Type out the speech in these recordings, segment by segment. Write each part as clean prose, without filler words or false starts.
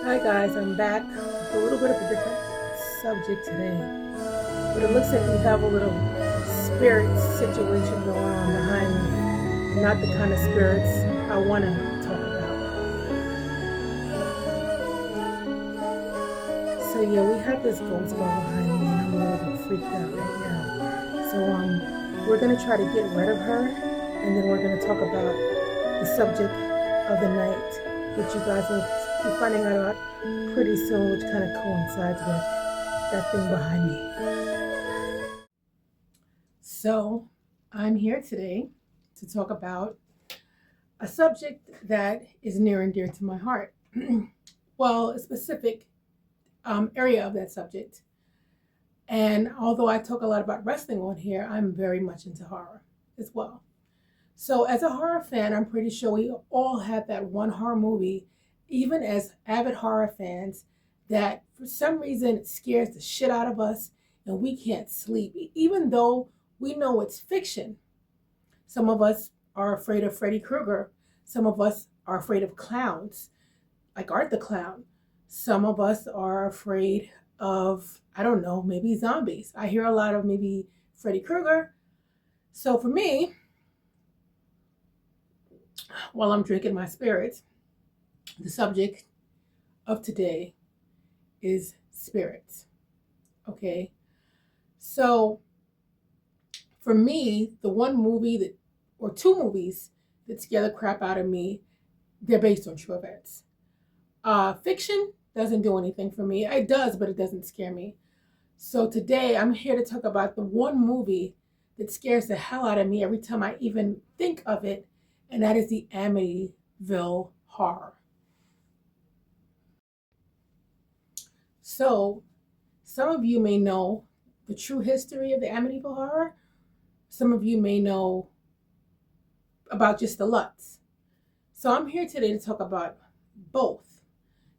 Hi guys, I'm back with a little bit of a different subject today. But it looks like we have a little spirit situation going on behind me. Not the kind of spirits I want to talk about. So yeah, we have this ghost girl behind me and I'm a little bit freaked out right now. We're gonna try to get rid of her and then we're gonna talk about the subject of the night, which you guys will be finding out about pretty soon, which kind of coincides with that thing behind me. So, I'm here today to talk about a subject that is near and dear to my heart. Well, a specific area of that subject. And although I talk a lot about wrestling on here, I'm very much into horror as well. So, as a horror fan, I'm pretty sure we all have that one horror movie, even as avid horror fans, that for some reason it scares the shit out of us and we can't sleep, even though we know it's fiction. Some of us are afraid of Freddy Krueger. Some of us are afraid of clowns, like Art the Clown. Some of us are afraid of, I don't know, maybe zombies. I hear a lot of maybe Freddy Krueger. So for me, while I'm drinking my spirits, the subject of today is spirits. Okay. So for me, the one movie that, or two movies that scare the crap out of me, they're based on true events. Fiction doesn't do anything for me. It does, but it doesn't scare me. So today I'm here to talk about the one movie that scares the hell out of me every time I even think of it, and that is the Amityville horror. So some of you may know the true history of the Amityville horror. Some of you may know about just the Lutz. So I'm here today to talk about both.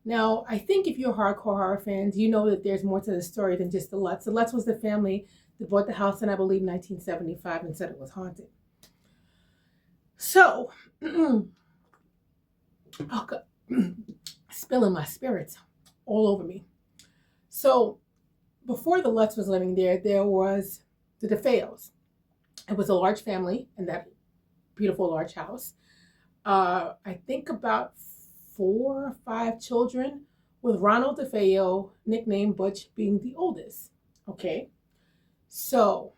Now, I think if you're hardcore horror fans, you know that there's more to the story than just the Lutz. The Lutz was the family that bought the house in, I believe, 1975 and said it was haunted. So, oh God, spilling my spirits all over me. So, before the Lutz was living there was the DeFeos. It was a large family in that beautiful large house. I think about 4 or 5 children, with Ronald DeFeo, nicknamed Butch, being the oldest. Okay, so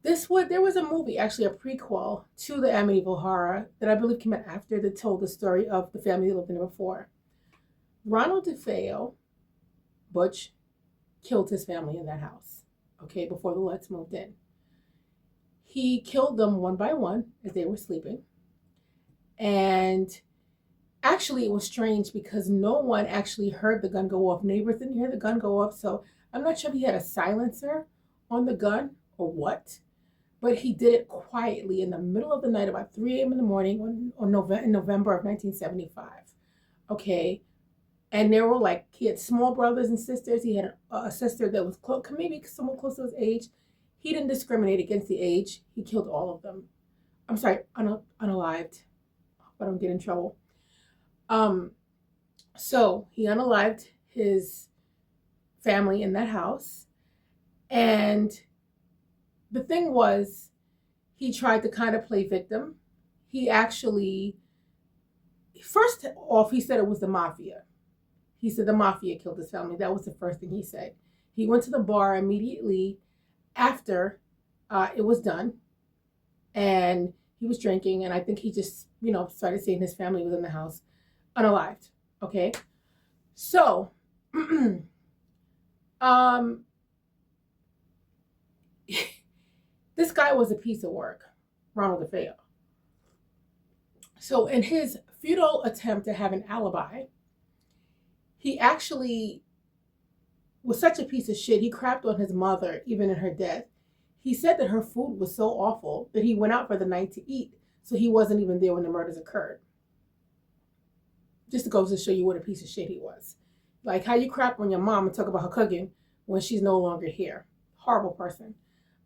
there was a movie, actually a prequel to the Amityville horror that I believe came out after, that told the story of the family that lived in there before. Ronald DeFeo, Butch, killed his family in that house. Okay, before the Lutz moved in. He killed them one by one as they were sleeping. And actually, it was strange because no one actually heard the gun go off. Neighbors didn't hear the gun go off. So I'm not sure if he had a silencer on the gun or what, but he did it quietly in the middle of the night, about 3 a.m. in the morning in November of 1975. Okay. And there were like, he had small brothers and sisters. He had a sister that was maybe somewhat close to his age. He didn't discriminate against the age. He killed all of them. I'm sorry, unalived. I don't get in trouble. So he unalived his family in that house. And the thing was, he tried to kind of play victim. He actually, first off, he said it was the mafia. He said the mafia killed his family. That was the first thing he said. He went to the bar immediately after it was done. And he was drinking. And I think he just, started saying his family was in the house unalived. Okay. So, this guy was a piece of work, Ronald DeFeo. So in his futile attempt to have an alibi, he actually was such a piece of shit. He crapped on his mother, even in her death. He said that her food was so awful that he went out for the night to eat. So he wasn't even there when the murders occurred. Just goes to show you what a piece of shit he was. Like how you crap on your mom and talk about her cooking when she's no longer here. Horrible person.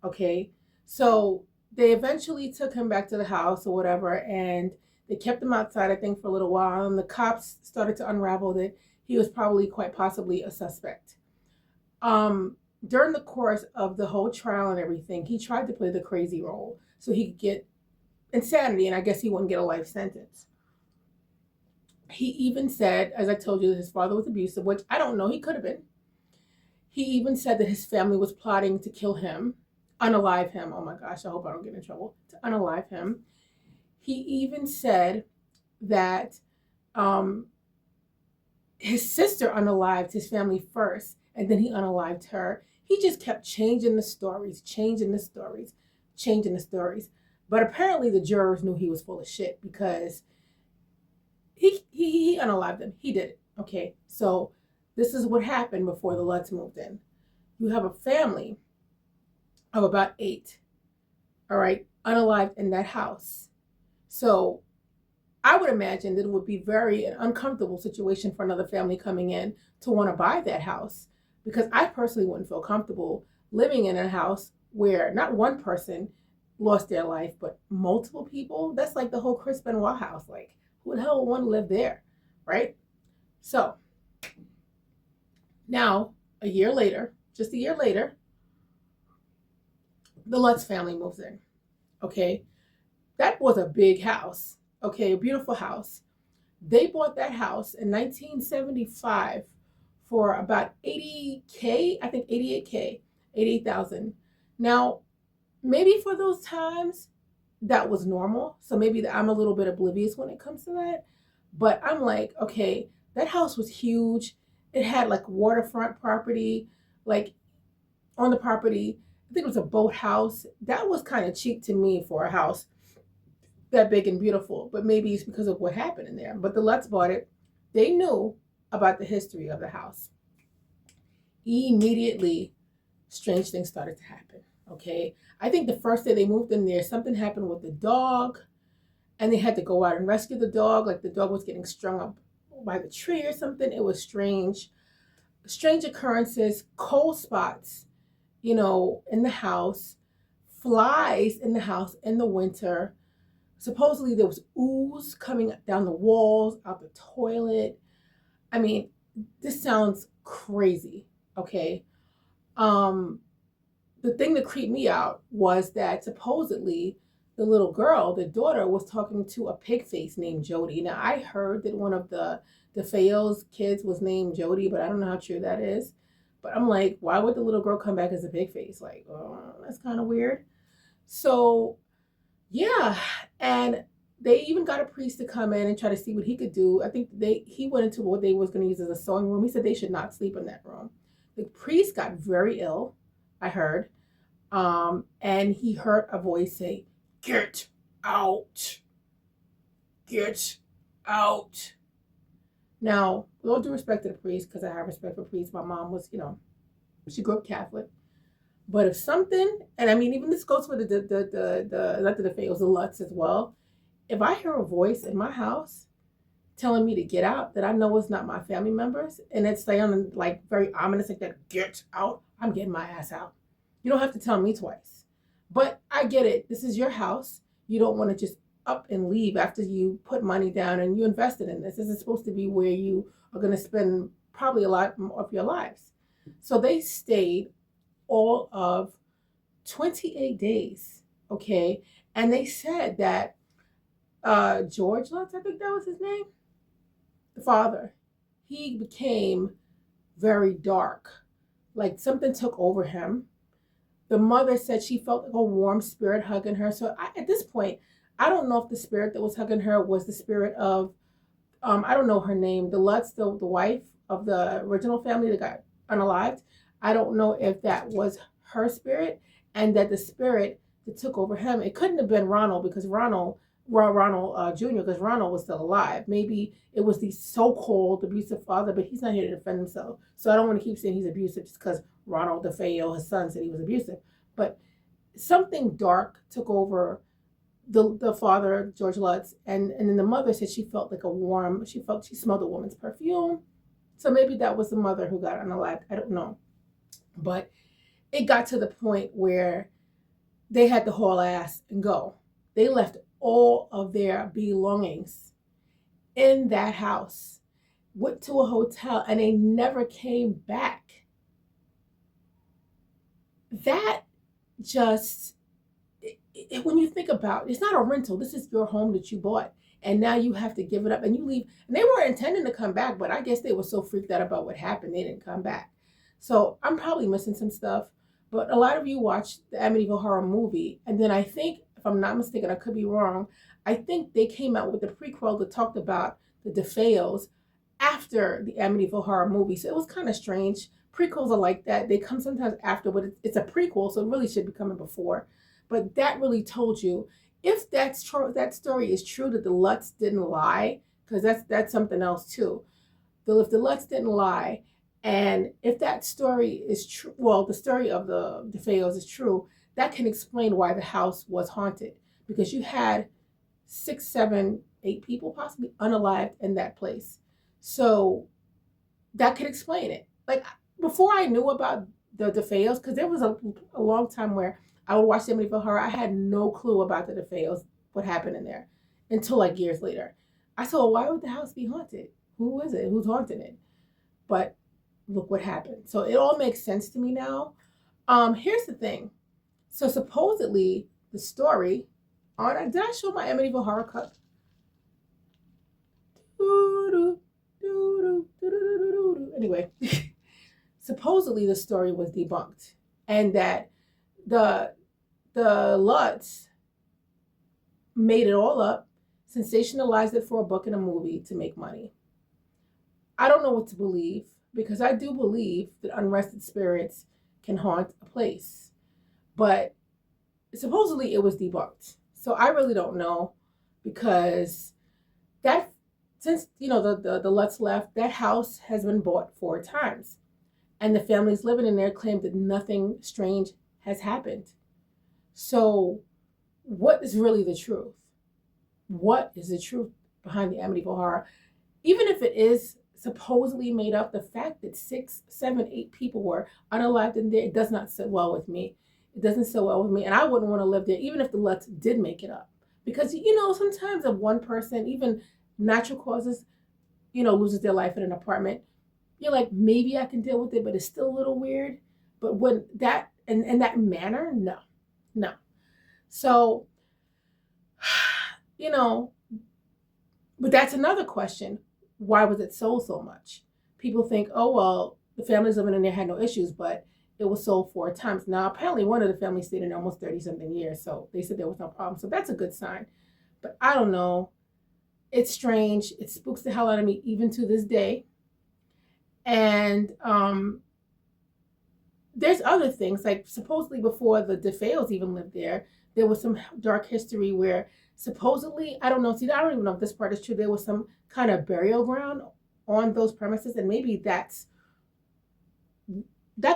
Okay. So they eventually took him back to the house or whatever, and They kept him outside, I think, for a little while, and the cops started to unravel that he was probably quite possibly a suspect. During the course of the whole trial and everything, he tried to play the crazy role so he could get insanity, and I guess he wouldn't get a life sentence. He even said, as I told you, that his father was abusive, which I don't know, he could have been. He even said that his family was plotting to kill him, unalive him. Oh my gosh, I hope I don't get in trouble. To unalive him. He even said that his sister unalived his family first, and then he unalived her. He just kept changing the stories. But apparently the jurors knew he was full of shit because he unalived them. He did it. Okay, so this is what happened before the Lutz moved in. You have a family of about 8, all right, unalived in that house. So I would imagine that it would be very an uncomfortable situation for another family coming in to want to buy that house, because I personally wouldn't feel comfortable living in a house where not one person lost their life, but multiple people. That's like the whole Chris Benoit house. Like, who the hell would want to live there, right? So now, just a year later, the Lutz family moves in. Okay, that was a big house. Okay, a beautiful house. They bought that house in 1975 for about 80K, I think 88K, 88,000. Now, maybe for those times, that was normal. So maybe I'm a little bit oblivious when it comes to that. But I'm like, okay, that house was huge. It had like waterfront property, like on the property. I think it was a boathouse. That was kind of cheap to me for a house that big and beautiful. But maybe it's because of what happened in there. But the Lutz bought it. They knew about the history of the house. Immediately, strange things started to happen. Okay, I think the first day they moved in there, something happened with the dog, and they had to go out and rescue the dog. Like the dog was getting strung up by the tree or something. It was strange. Strange occurrences, cold spots, in the house, flies in the house in the winter. Supposedly there was ooze coming down the walls, out the toilet. I mean, this sounds crazy, okay? The thing that creeped me out was that supposedly the little girl, the daughter, was talking to a pig face named Jody. Now, I heard that one of the DeFeo's kids was named Jody, but I don't know how true that is. But I'm like, why would the little girl come back as a pig face? Like, oh, that's kind of weird. So, yeah. And they even got a priest to come in and try to see what he could do. I think he went into what they was going to use as a sewing room. He said they should not sleep in that room. The priest got very ill, I heard. And he heard a voice say, "Get out. Get out." Now, with all due respect to the priest, because I have respect for priests, my mom was, she grew up Catholic. But if something, and I mean, even this goes for the not the DeFeos, the Lutz as well. If I hear a voice in my house telling me to get out, that I know it's not my family members, and it's sounding like very ominous, like that, "Get out," I'm getting my ass out. You don't have to tell me twice. But I get it. This is your house. You don't want to just up and leave after you put money down and you invested in this. This is supposed to be where you are going to spend probably a lot of your lives. So they stayed all of 28 days, okay? And they said that George Lutz, I think that was his name, the father, he became very dark. Like something took over him. The mother said she felt like a warm spirit hugging her. So at this point, I don't know if the spirit that was hugging her was the spirit of, I don't know her name, the Lutz, the wife of the original family that got unalived. I don't know if that was her spirit, and that the spirit that took over him, it couldn't have been Ronald, because Ronald Jr., because Ronald was still alive. Maybe it was the so-called abusive father, but he's not here to defend himself. So I don't want to keep saying he's abusive just because Ronald DeFeo, his son, said he was abusive. But something dark took over the father, George Lutz, and then the mother said she felt like she smelled a woman's perfume. So maybe that was the mother who got unalived. I don't know. But it got to the point where they had to haul ass and go. They left all of their belongings in that house, went to a hotel, and they never came back. That just, when you think about it, it's not a rental. This is your home that you bought. And now you have to give it up and you leave. And they were intending to come back, but I guess they were so freaked out about what happened, they didn't come back. So I'm probably missing some stuff. But a lot of you watched the Amityville horror movie. And then I think, if I'm not mistaken, I could be wrong, I think they came out with the prequel that talked about the DeFeos after the Amityville horror movie. So it was kind of strange. Prequels are like that. They come sometimes after, but it's a prequel, so it really should be coming before. But that really told you, if that's true, that story is true, that the Lutz didn't lie, because that's something else too. If the Lutz didn't lie, and if that story is true, well, the story of the DeFeos is true, that can explain why the house was haunted, because you had 6, 7, 8 people possibly unalived in that place. So that could explain it. Like, before I knew about the DeFeos, because there was a long time where I would watch Amityville Horror, I had no clue about the DeFeos, what happened in there, until like years later. I said, well, why would the house be haunted? Who is it? Who's haunting it? But look what happened. So it all makes sense to me now. Here's the thing. So supposedly the story did I show my Amityville Horror cup? Anyway, supposedly the story was debunked, and that the Lutz made it all up, sensationalized it for a book and a movie to make money. I don't know what to believe, because I do believe that unrested spirits can haunt a place, but supposedly it was debunked. So I really don't know, because that, since the Lutz left, that house has been bought 4 times, and the families living in there claim that nothing strange has happened. So what is really the truth? What is the truth behind the Amityville Horror? Even if it is supposedly made up, the fact that 6, 7, 8 people were unalived in there, it does not sit well with me. It doesn't sit well with me, and I wouldn't want to live there, even if the Lutz did make it up. Because, sometimes if one person, even natural causes, loses their life in an apartment, you're like, maybe I can deal with it, but it's still a little weird. But when that, in that manner, no. So, but that's another question. Why was it sold so much? People think, oh, well, the families living in there had no issues, but it was sold 4 times. Now, apparently one of the families stayed in there almost 30-something years, so they said there was no problem. So that's a good sign. But I don't know. It's strange. It spooks the hell out of me even to this day. And there's other things, like supposedly before the DeFeos even lived there, there was some dark history where supposedly, I don't know, I don't even know if this part is true, there was some kind of burial ground on those premises, and maybe that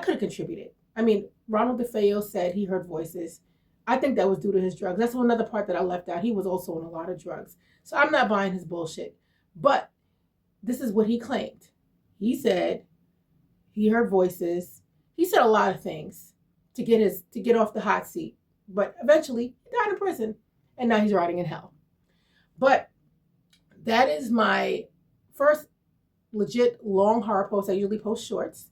could have contributed. I mean, Ronald DeFeo said he heard voices. I think that was due to his drugs. That's another part that I left out. He was also on a lot of drugs. So I'm not buying his bullshit. But this is what he claimed. He said he heard voices. He said a lot of things to get off the hot seat. But eventually, he died in prison. And now he's rotting in hell. But that is my first legit long horror post. I usually post shorts.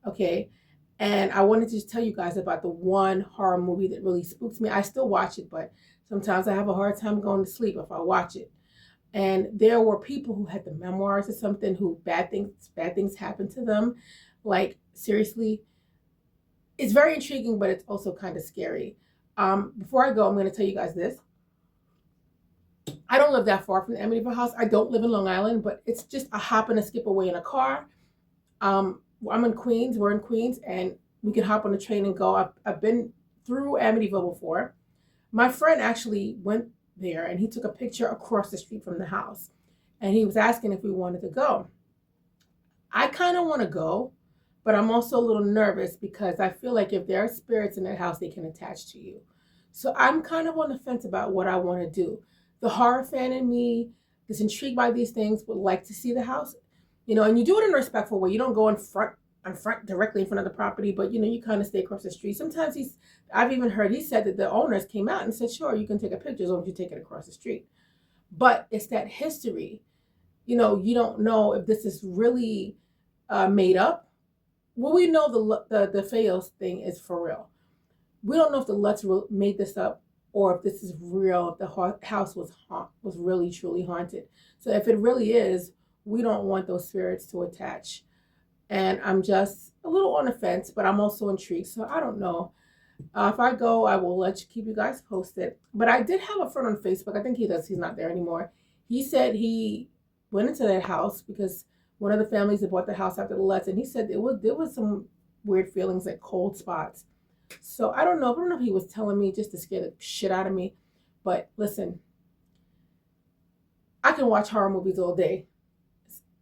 Okay. And I wanted to just tell you guys about the one horror movie that really spooks me. I still watch it, but sometimes I have a hard time going to sleep if I watch it. And there were people who had the memoirs or something who bad things happened to them. Like, seriously, it's very intriguing, but it's also kind of scary. Before I go, I'm going to tell you guys this. I don't live that far from the Amityville house. I don't live in Long Island, but it's just a hop and a skip away in a car. I'm in Queens. We're in Queens, and we can hop on the train and go. I've been through Amityville before. My friend actually went there, and he took a picture across the street from the house, and he was asking if we wanted to go. I kind of want to go, but I'm also a little nervous because I feel like if there are spirits in that house, they can attach to you. So I'm kind of on the fence about what I want to do. The horror fan in me that's intrigued by these things would like to see the house, and you do it in a respectful way. You don't go in front directly in front of the property, but you kind of stay across the street. Sometimes I've even heard he said that the owners came out and said, sure, you can take a picture as long as you take it across the street. But it's that history. You don't know if this is really made up. Well, we know the Fayos thing is for real. We don't know if the Lutz made this up or if this is real. If the house was really truly haunted. So if it really is, we don't want those spirits to attach. And I'm just a little on the fence, but I'm also intrigued. So I don't know. If I go, I will keep you guys posted. But I did have a friend on Facebook. I think he's not there anymore. He said he went into that house because one of the families had bought the house after the Lutz, and he said there was some weird feelings, like cold spots. So I don't know. I don't know if he was telling me just to scare the shit out of me. But listen, I can watch horror movies all day,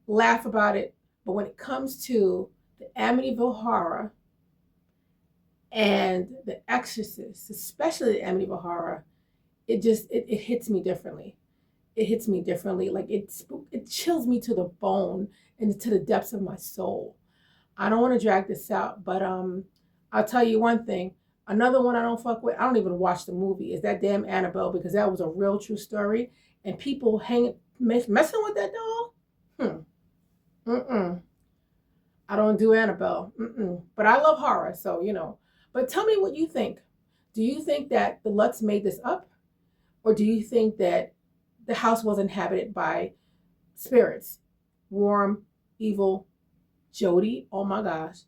laugh about it. But when it comes to the Amityville horror and the Exorcist, especially the Amityville horror, it hits me differently. It hits me differently. Like it chills me to the bone and to the depths of my soul. I don't want to drag this out, but I'll tell you one thing. Another one I don't fuck with, I don't even watch the movie, is that damn Annabelle, because that was a real true story. And people messing with that doll? I don't do Annabelle. But I love horror, so. But tell me what you think. Do you think that the Lutz made this up? Or do you think that the house was inhabited by spirits? Warm, evil, Jody? Oh my gosh.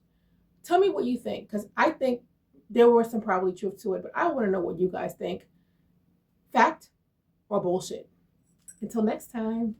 Tell me what you think, because I think there was some probably truth to it, but I want to know what you guys think. Fact or bullshit? Until next time.